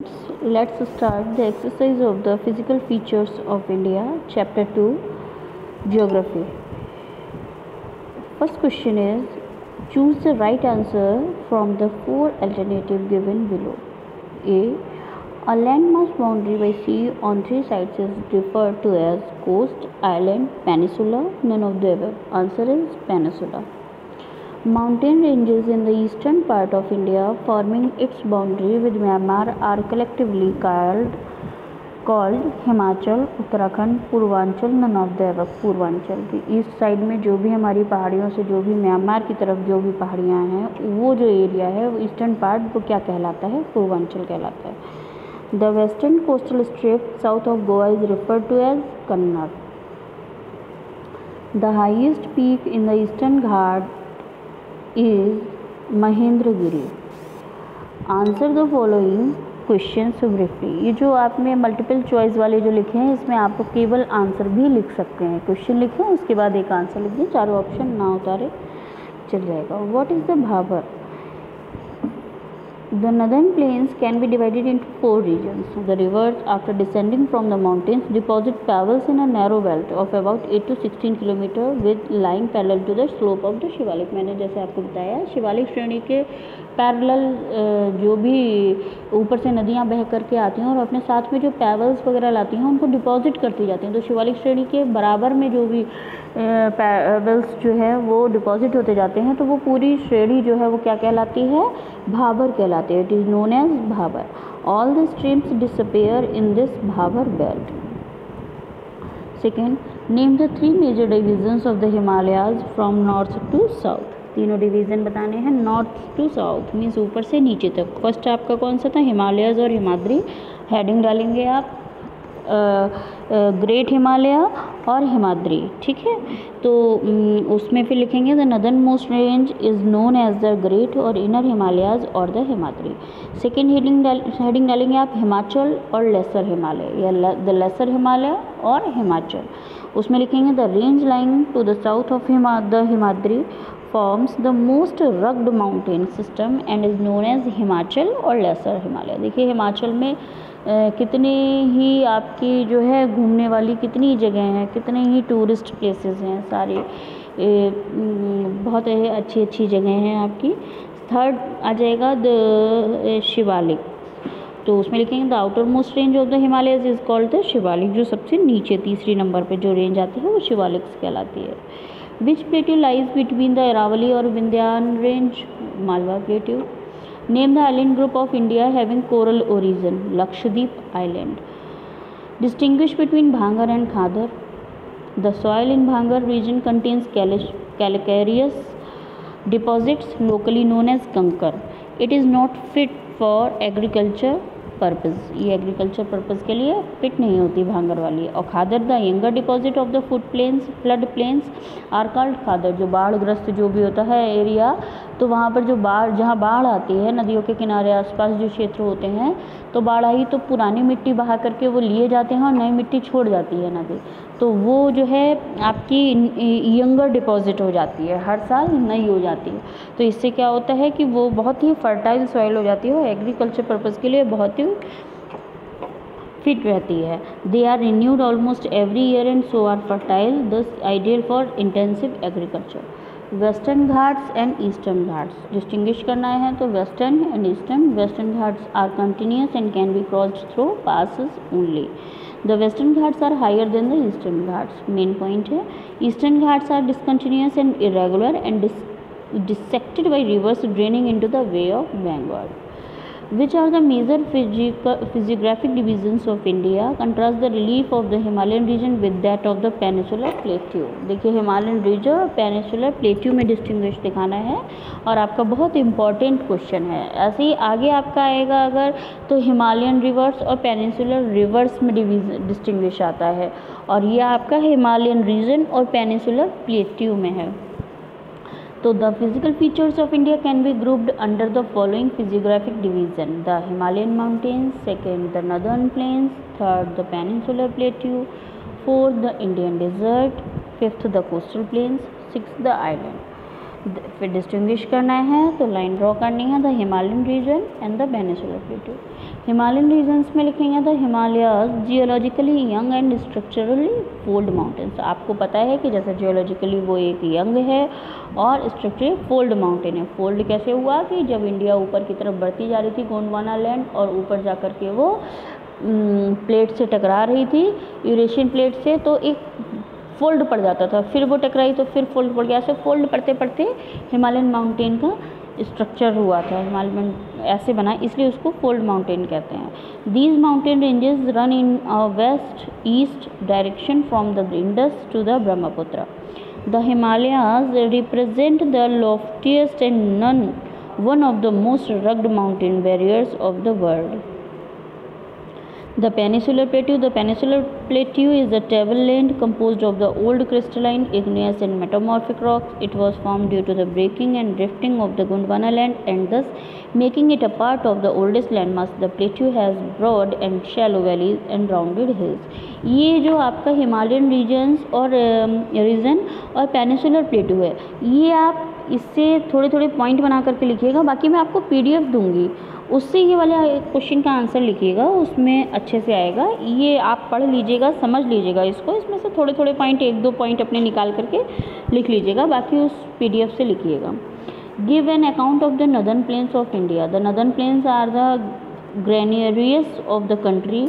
Let's start the exercise of the physical features of India, chapter 2, geography. First question is, choose the right answer from the four alternatives given below. A landmass boundary by sea on three sides is referred to as coast, island, peninsula. None of the above. Answer is peninsula. Mountain ranges in the eastern part of India forming its boundary with Myanmar are collectively called Himachal, Uttarakhंड, Purvanchal. None of the above. Purvanchal की east side में जो भी हमारी पहाड़ियों से जो भी म्यांमार की तरफ जो भी पहाड़ियाँ हैं वो जो एरिया है वो ईस्टर्न पार्ट वो क्या कहलाता है? पूर्वांचल कहलाता है. The western coastal strip south of Goa is referred to as Kannada. The highest peak in the eastern घाट is Mahendragiri. Answer the following question briefly. ये जो आपने मल्टीपल चॉइस वाले जो लिखे हैं इसमें आप केवल आंसर भी लिख सकते हैं. क्वेश्चन लिखें उसके बाद एक आंसर लिख दें, चारों ऑप्शन ना उतारे चल जाएगा. What is the Bhabar? The northern plains can be divided into four regions. The rivers, after descending from the mountains, deposit pebbles in a narrow belt of about 8 to 16 km with lying parallel to the slope of the Shivalik. मैंने जैसे आपको बताया शिवालिक श्रेणी के parallel जो भी ऊपर से नदियाँ बह करके आती हैं और अपने साथ में जो पेबल्स वगैरह लाती हैं उनको डिपॉजिट करती जाती हैं. तो शिवालिक श्रेणी के बराबर में जो भी पेबल्स जो है वो डिपॉजिट होते जाते हैं तो वो पूरी श्रेणी जो है वो क्या कहलाती है? भाबर कहलाती है. It is known as Bhabar. All the streams disappear in this Bhabar belt. Second, name the three major divisions of the Himalayas from north to south. तीनों डिवीज़न बताने हैं नॉर्थ टू साउथ मीन्स ऊपर से नीचे तक. फर्स्ट आपका कौन सा था? हिमालयाज और हिमाद्री. हेडिंग डालेंगे आप ग्रेट हिमालय और हिमाद्री. ठीक है, तो उसमें फिर लिखेंगे the northern most range is known as the great or inner Himalayas or the Himadri. Second heading डालेंगे आप हिमाचल और लेसर हिमालय या द लेसर हिमालय और हिमाचल. उसमें लिखेंगे the range lying to the south of the Himadri forms the most rugged mountain system and is known as Himachal or lesser Himalaya. देखिए हिमाचल में कितने ही आपकी जो है घूमने वाली कितनी जगह हैं, कितने ही टूरिस्ट प्लेसेस हैं, सारे बहुत अच्छी अच्छी जगह हैं आपकी. थर्ड आ जाएगा द शिवालिक. तो उसमें लिखेंगे the outer most range of the Himalayas is called the Shivalik. जो सबसे नीचे तीसरी नंबर पे जो रेंज आती है वो शिवालिक कहलाती है. Which plateau lies between the Aravalli और Vindhyan range? Malwa plateau. Name the island group of India having coral origin. Lakshadweep Island. Distinguish between Bhangar and Khadar. The soil in Bhangar region contains calcareous deposits locally known as kankar. It is not fit for agriculture purpose. ये agriculture purpose के लिए fit नहीं होती भांगर वाली. और khadar the younger deposit of the flood plains are called khadar. जो बाढ़ग्रस्त जो भी होता है एरिया तो वहाँ पर जो जहाँ बाढ़ आती है नदियों के किनारे आसपास जो क्षेत्र होते हैं तो बाढ़ आई तो पुरानी मिट्टी बहा करके वो लिए जाते हैं और नई मिट्टी छोड़ जाती है नदी. तो वो जो है आपकी यंगर डिपॉजिट हो जाती है, हर साल नई हो जाती है. तो इससे क्या होता है कि वो बहुत ही फर्टाइल सॉइल हो जाती है और एग्रीकल्चर पर्पज़ के लिए बहुत ही फिट रहती है. They are renewed almost every year and so are fertile thus ideal for intensive agriculture. Western Ghats and eastern Ghats distinguish करना है तो western and eastern. Western Ghats are continuous and can be crossed through passes only. The western ghats are higher than the eastern ghats. Main point है eastern ghats are discontinuous and irregular and dissected by rivers draining into the Bay of Bengal. Which are the major physiographic divisions of India? Contrast the relief of the Himalayan region with that of the Peninsular Plateau. देखिए Himalayan region और peninsular plateau में distinguish दिखाना है और आपका बहुत important question है. ऐसे ही आगे आपका आएगा अगर तो हिमालयन रिवर्स और पेनिसुलर रिवर्स में डिस्टिंग्विश आता है और ये आपका हिमालयन रीजन और पेनिसुलर प्लेट्यू में है. तो the physical features of India can be grouped under the following physiographic division. The Himalayan mountains, second the northern plains, third the peninsular plateau, fourth the Indian desert, fifth the coastal plains, six the island. फिर distinguish करना है तो line draw करनी है the Himalayan reason and the peninsular plateau. Himalayan regions में लिखेंगे तो Himalayas geologically young and structurally fold mountains. आपको पता है कि जैसे जियोलॉजिकली वो एक यंग है और स्ट्रक्चरली फोल्ड माउंटेन है। फोल्ड कैसे हुआ कि जब इंडिया ऊपर की तरफ बढ़ती जा रही थी गोंडवाना लैंड, और ऊपर जा कर के वो प्लेट से टकरा रही थी, यूरेशियन प्लेट से, तो एक फोल्ड पड़ जाता था, फिर वो टकराई तो फिर फोल्ड पड़ गया। ऐसे फोल्ड पड़ते पड़ते हिमालयन माउंटेन का स्ट्रक्चर हुआ था, हिमालयन ऐसे बना, इसलिए उसको फोल्ड माउंटेन कहते हैं। These mountain ranges run in west east direction from the Indus to the Brahmaputra. The Himalayas represent the loftiest and one of the most rugged mountain barriers of the world. The Peninsular Plateau is a tableland composed of the old crystalline, igneous and metamorphic rocks. It was formed due to the breaking and drifting of the Gondwana land and thus making it a part of the oldest landmass. The plateau has broad and shallow valleys and rounded hills. ये जो आपका Himalayan region और peninsular प्लेटू है, ये आप इससे थोड़े थोड़े पॉइंट बना करके लिखिएगा। बाकी मैं आपको PDF दूंगी, उससे ये वाला क्वेश्चन का आंसर लिखिएगा, उसमें अच्छे से आएगा। ये आप पढ़ लीजिएगा, समझ लीजिएगा इसको, इसमें से थोड़े थोड़े पॉइंट, 1-2 पॉइंट अपने निकाल करके लिख लीजिएगा, बाकी उस PDF से लिखिएगा। Give an account of the northern plains of India. The northern plains are the granaries of the country.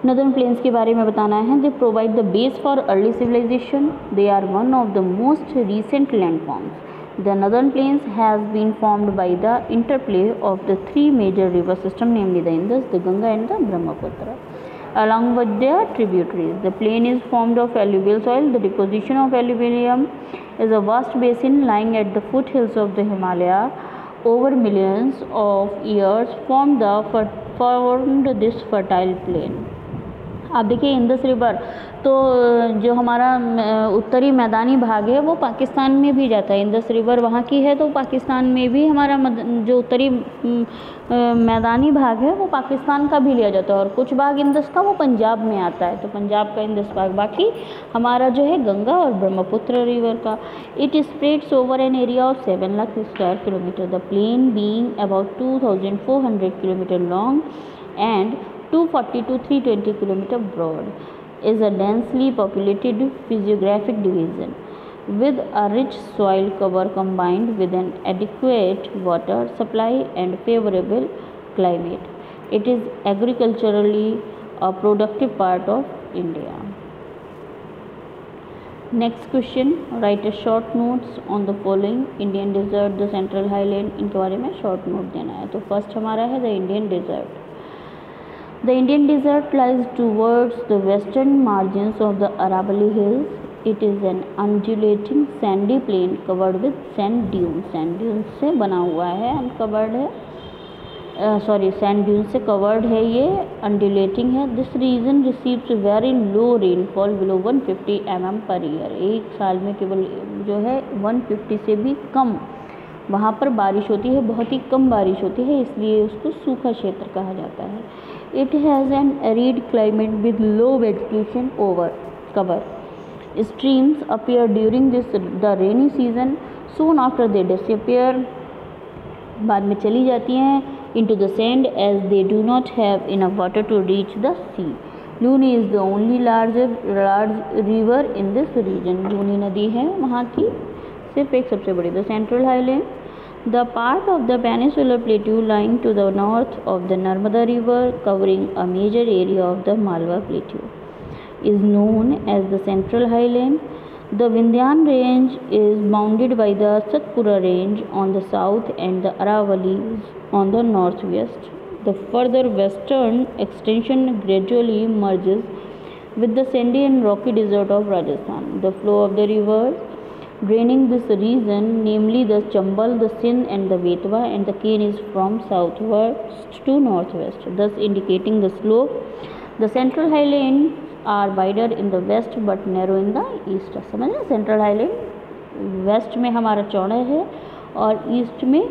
Northern plains के बारे में बताना है। They provide the base for early civilisation. They are one of the most recent landforms. The northern plains has been formed by the interplay of the 3 major river systems, namely the Indus, the Ganga and the Brahmaputra, along with their tributaries. The plain is formed of alluvial soil. The deposition of alluvium is a vast basin lying at the foothills of the Himalaya. Over millions of years formed this fertile plain. आप देखिए Indus river, तो जो हमारा उत्तरी मैदानी भाग है वो पाकिस्तान में भी जाता है। इंदस रिवर वहाँ की है, तो पाकिस्तान में भी हमारा जो उत्तरी मैदानी भाग है वो पाकिस्तान का भी लिया जाता है, और कुछ भाग इंदस का वो पंजाब में आता है, तो पंजाब का इंदस भाग। बाकी हमारा जो है गंगा और ब्रह्मपुत्र रिवर का। It spreads over an area of 7 lakh square kilometre. The plain being about 2400 kilometre long and 240 to 320 km broad, is a densely populated physiographic division with a rich soil cover combined with an adequate water supply and favorable climate. It is agriculturally a productive part of India. Next question, write a short notes on the following: Indian desert, the central highland, इनके बारे में short note देना है। तो first हमारा है the Indian desert. The Indian desert lies towards the western margins of the Aravalli Hills. It is an undulating sandy plain covered with sand dunes. Sand dunes से बना हुआ है, uncovered है, sand dunes से covered है, ये undulating है. This region receives very low rainfall below 150 mm per year. एक साल में केवल जो है 150 से भी कम वहाँ पर बारिश होती है, बहुत ही कम बारिश होती है, इसलिए उसको सूखा क्षेत्र कहा जाता है. It has an arid climate with low vegetation cover. Streams appear during the rainy season. Soon after they disappear. बाद में चली जाती हैं into the sand as they do not have enough water to reach the sea. Luni is the only large river in this region. Luni नदी है वहाँ की सिर्फ एक सबसे बड़ी. The Central Highland, the part of the Peninsular Plateau lying to the north of the Narmada River, covering a major area of the Malwa Plateau, is known as the Central Highland. The Vindhyan Range is bounded by the Satpura Range on the south and the Aravallis on the northwest. The further western extension gradually merges with the sandy and rocky desert of Rajasthan. The flow of the rivers draining this region, namely the Chambal, the Sindh and the Betwa and the Ken, is from southwest to northwest, thus indicating the slope. The Central Highlands are wider in the west but narrow in the east. समझे, central highland waste में हमारा चौड़ा है और east में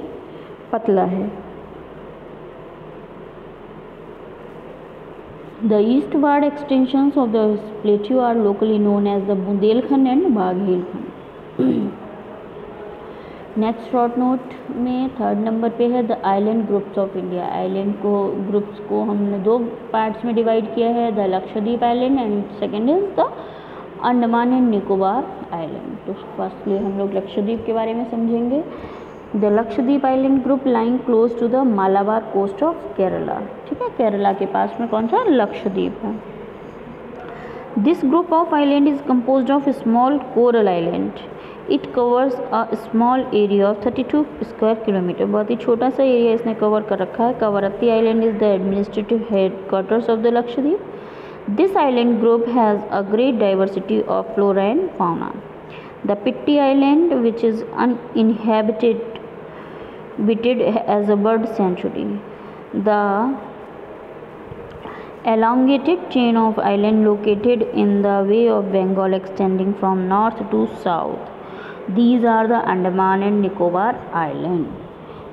पतला है. The eastward extensions of the plateau are locally known as the Bundelkhand and Baghelkhand. Next short note में 3rd नंबर पे है the island groups of India. Island को ग्रुप्स को हमने 2 पार्ट्स में डिवाइड किया है, the Lakshadweep island and second is the Andaman and Nicobar island. तो फर्स्टली हम लोग लक्षद्वीप के बारे में समझेंगे। The Lakshadweep island group lying close to the Malabar coast of Kerala. ठीक है, केरला के पास में कौन सा लक्षद्वीप है। This group of island is composed of small coral island. It covers a small area of 32 square kilometre. बहुत ही छोटा सा एरिया इसने कवर कर रखा है। Kavaratti island is the administrative headquarters of the Lakshadweep. This island group has a great diversity of flora and fauna. The Pitti island which is uninhabited as a bird sanctuary. The elongated chain of islands located in the Bay of Bengal extending from north to south. These are the Andaman and Nicobar Islands.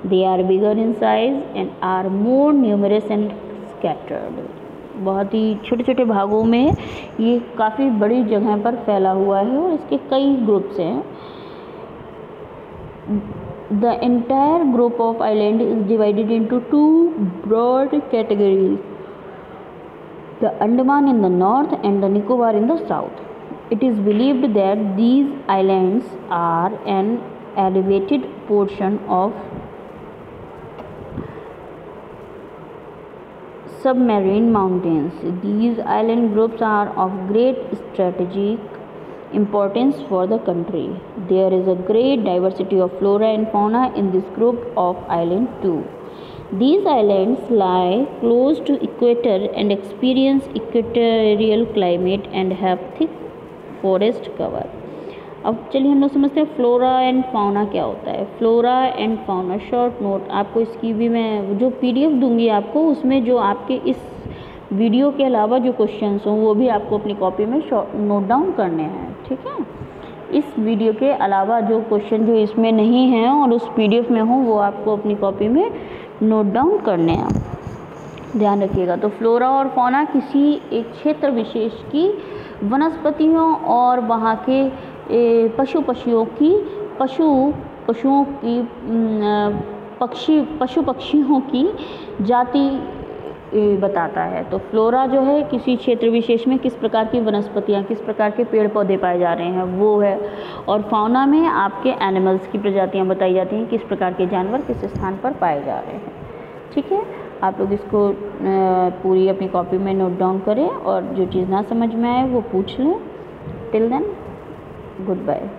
They are bigger in size and are more numerous and scattered. बहुत ही छोटे छोटे भागों में ये काफ़ी बड़ी जगह पर फैला हुआ है और इसके कई ग्रुप्स हैं। The entire group of islands is divided into 2 broad categories, the Andaman in the north and the Nicobar in the south. It is believed that these islands are an elevated portion of submarine mountains. These island groups are of great strategic importance for the country. There is a great diversity of flora and fauna in this group of islands too. These islands lie close to equator and experience equatorial climate and have thick forest cover. अब चलिए हम लोग समझते हैं flora and fauna क्या होता है। Flora and fauna short note आपको इसकी भी मैं जो PDF दूंगी आपको, उसमें जो आपके इस वीडियो के अलावा जो क्वेश्चंस हों वो भी आपको अपनी कॉपी में नोट डाउन करने हैं। ठीक है, इस वीडियो के अलावा जो क्वेश्चन जो इसमें नहीं हैं और उस PDF में हों वो आपको अपनी कॉपी में नोट डाउन करने हैं, ध्यान रखिएगा। तो फ्लोरा और फौना किसी एक क्षेत्र विशेष की वनस्पतियों और वहाँ के पशु पक्षियों की जाति बताता है। तो फ्लोरा जो है किसी क्षेत्र विशेष में किस प्रकार की वनस्पतियाँ, किस प्रकार के पेड़ पौधे पाए जा रहे हैं वो है, और फाउना में आपके एनिमल्स की प्रजातियाँ बताई जाती हैं, किस प्रकार के जानवर किस स्थान पर पाए जा रहे हैं। ठीक है, आप लोग इसको पूरी अपनी कॉपी में नोट डाउन करें और जो चीज़ ना समझ में आए वो पूछ लें। Till then good bye.